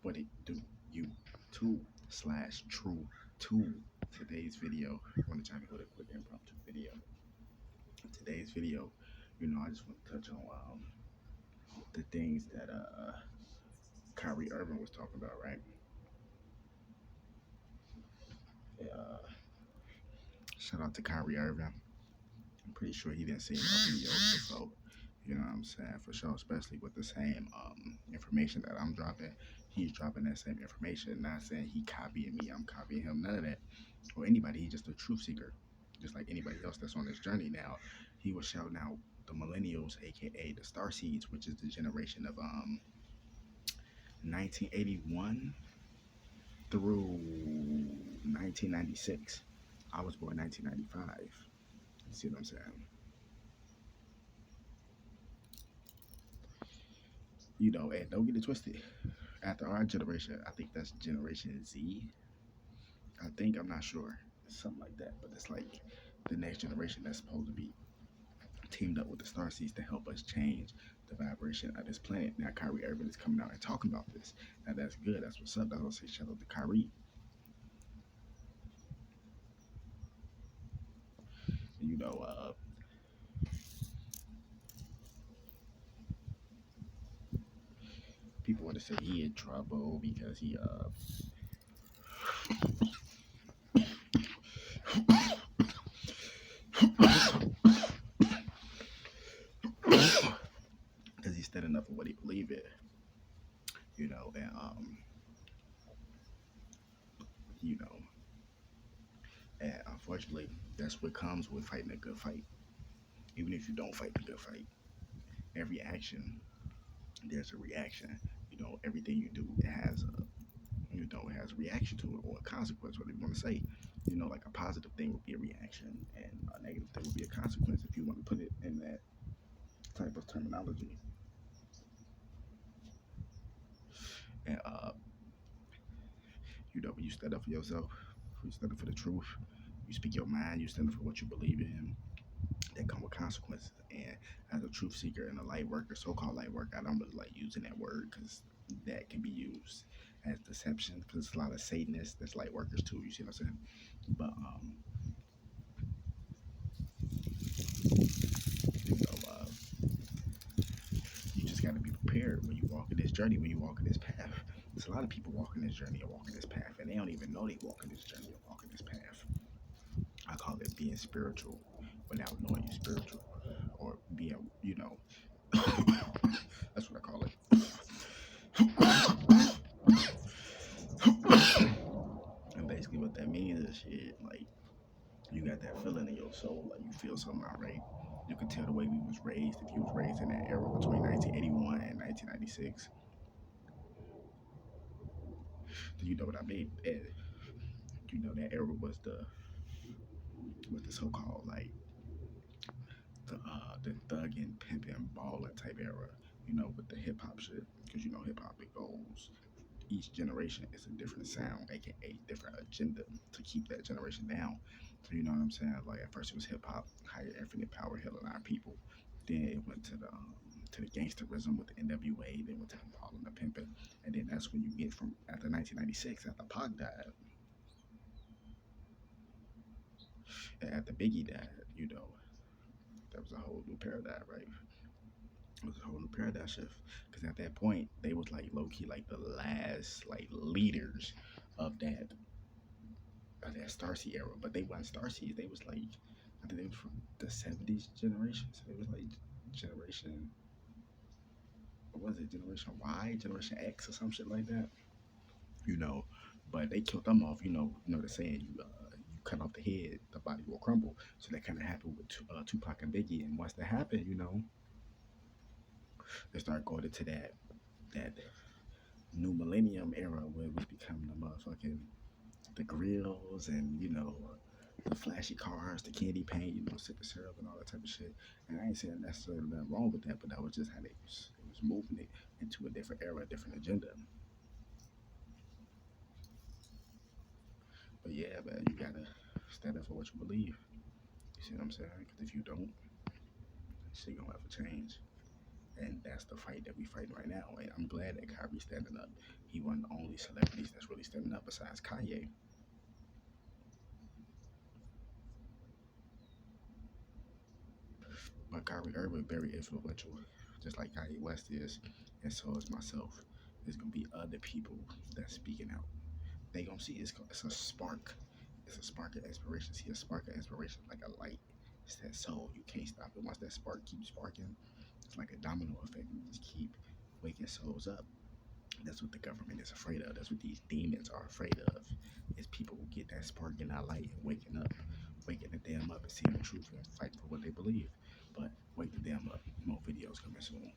What it do? YouTube/True2. Today's video, I want to chime in with a quick impromptu video. Today's video, I just want to touch on the things that Kyrie Irving was talking about, right? Shout out to Kyrie Irving. I'm pretty sure he didn't see my videos before. You know what I'm saying? For sure, especially with the same information that I'm dropping. He's dropping that same information. Not saying he copying me, I'm copying him, none of that. Or anybody, he's just a truth seeker. Just like anybody else that's on this journey now. He was shouting out the millennials, aka the STARSEEDs, which is the generation of 1981 through 1996. I was born 1995. You see what I'm saying? And don't get it twisted. After our generation, I think that's Generation Z. I'm not sure. Something like that. But it's like the next generation that's supposed to be teamed up with the Starseeds to help us change the vibration of this planet. Now, Kyrie Irving is coming out and talking about this. Now, that's good. That's what's up. That's what I say. Shout out to Kyrie. You know, people want to say he in trouble because he because he's standing up for what he believes in. And you know, and unfortunately, that's what comes with fighting a good fight. Even if you don't fight the good fight, every action there's a reaction. Everything you do, it has it has a reaction to it or a consequence, whatever you want to say. Like a positive thing would be a reaction, and a negative thing would be a consequence if you want to put it in that type of terminology. And when you stand up for yourself, you stand up for the truth, you speak your mind, you stand up for what you believe in, that come with consequences. And as a truth seeker and a light worker, so-called light worker, I don't really like using that word because that can be used as deception. Because there's a lot of Satanists that's light workers too. You see what I'm saying? But you know, uh, you just got to be prepared when you walk in this journey, when you walk in this path. There's a lot of people walking this journey or walking this path, and they don't even know they walking this journey or walking this path. I call it being spiritual without knowing you're spiritual, or being, that's what I call it. And basically, what that means is shit, like you got that feeling in your soul, like you feel something not right. You can tell the way we was raised. If you was raised in that era between 1981 and 1996, do you know what I mean? And that era was the so-called like the thugging, pimping, balling type era. With the hip hop shit, because hip hop it goes. Each generation is a different sound, aka different agenda to keep that generation down. So you know what I'm saying? Like at first it was hip hop, higher infinite power, healing our people. Then it went to the gangsterism with the NWA. Then went to the balling, the pimping, and then that's when you get from after 1996, after Pac died, and after Biggie died. That was a whole new paradigm, right? It was a whole new paradigm shift because at that point they was like low key like the last like leaders of that Starseed era, but they weren't Starseeds. They was like, I think they was from the '70s generation. So it was like generation, what was it, Generation Y, Generation X, or some shit like that. You know, but they killed them off. The saying you cut off the head, the body will crumble. So that kind of happened with Tupac and Biggie. And once that happened, they started going into that new millennium era where it was becoming the motherfucking the grills and the flashy cars, the candy paint, sip the syrup and all that type of shit. And I ain't saying necessarily nothing wrong with that, but that was just how they was moving it into a different era, a different agenda. But yeah, man, you gotta stand up for what you believe. You see what I'm saying? Because if you don't, shit gonna have to change. And that's the fight that we fighting right now. And I'm glad that Kyrie's standing up. He one of the only celebrities that's really standing up besides Kanye. But Kyrie Irving very influential, just like Kanye West is, and so is myself. There's gonna be other people that's speaking out. They gonna see it's a spark. It's a spark of inspiration. See a spark of inspiration like a light. It's that soul. You can't stop it. Once that spark keeps sparking, it's like a domino effect. You just keep waking souls up. That's what the government is afraid of. That's what these demons are afraid of. Is people who get that spark in that light and waking the damn up and seeing the truth and fighting for what they believe. But wake the damn up. More videos coming soon.